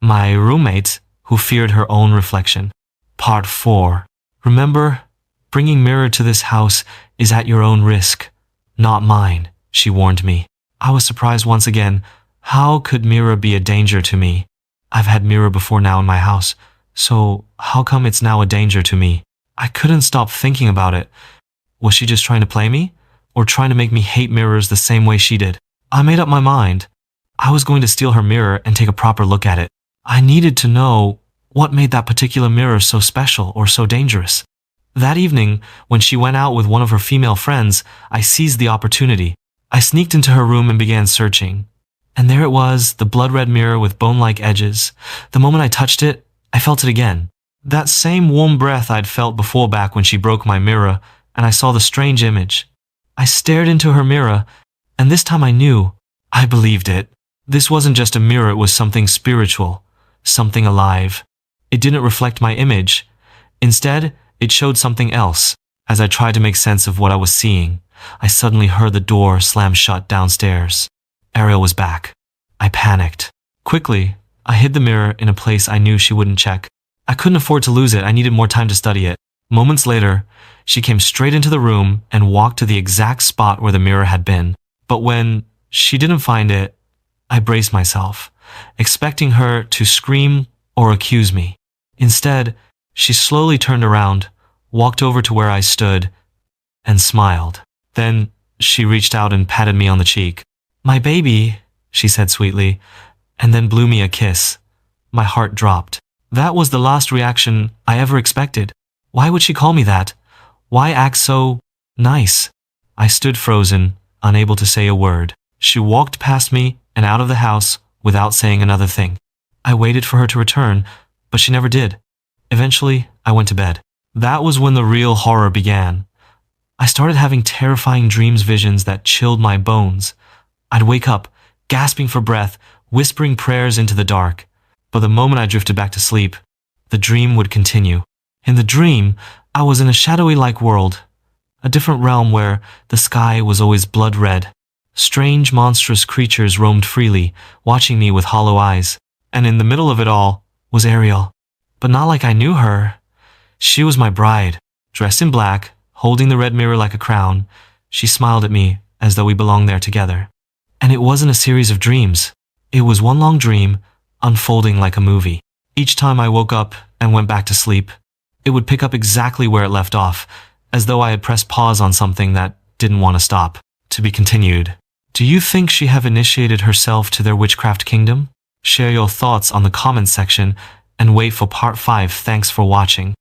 My roommate, who feared her own reflection. Part 4. Remember, bringing mirror to this house is at your own risk, not mine, she warned me. I was surprised once again. How could mirror be a danger to me? I've had mirror before now in my house, so how come it's now a danger to me? I couldn't stop thinking about it. Was she just trying to play me? Or trying to make me hate mirrors the same way she did? I made up my mind. I was going to steal her mirror and take a proper look at it. I needed to know what made that particular mirror so special or so dangerous. That evening, when she went out with one of her female friends, I seized the opportunity. I sneaked into her room and began searching. And there it was, the blood-red mirror with bone-like edges. The moment I touched it, I felt it again. That same warm breath I'd felt before back when she broke my mirror, and I saw the strange image. I stared into her mirror, and this time I knew. I believed it. This wasn't just a mirror, it was something spiritual, something alive. It didn't reflect my image. Instead, it showed something else. As I tried to make sense of what I was seeing, I suddenly heard the door slam shut downstairs. Ariel was back. I panicked. Quickly, I hid the mirror in a place I knew she wouldn't check. I couldn't afford to lose it. I needed more time to study it. Moments later, she came straight into the room and walked to the exact spot where the mirror had been. But when she didn't find it, I braced myself, expecting her to scream or accuse me. Instead, she slowly turned around, walked over to where I stood, and smiled. Then she reached out and patted me on the cheek. "My baby," she said sweetly, and then blew me a kiss. My heart dropped. That was the last reaction I ever expected. Why would she call me that? Why act so nice? I stood frozen, unable to say a word. She walked past me and out of the house without saying another thing. I waited for her to return, but she never did. Eventually, I went to bed. That was when the real horror began. I started having terrifying dreams, visions that chilled my bones. I'd wake up, gasping for breath, whispering prayers into the dark. But the moment I drifted back to sleep, the dream would continue. In the dream, I was in a shadowy-like world, a different realm where the sky was always blood-red. Strange, monstrous creatures roamed freely, watching me with hollow eyes. And in the middle of it all was Ariel. But not like I knew her. She was my bride, dressed in black, holding the red mirror like a crown. She smiled at me as though we belonged there together. And it wasn't a series of dreams. It was one long dream, unfolding like a movie. Each time I woke up and went back to sleep, it would pick up exactly where it left off, as though I had pressed pause on something that didn't want to stop. To be continued. Do you think she have initiated herself to their witchcraft kingdom? Share your thoughts on the comments section and wait for part 5. Thanks for watching.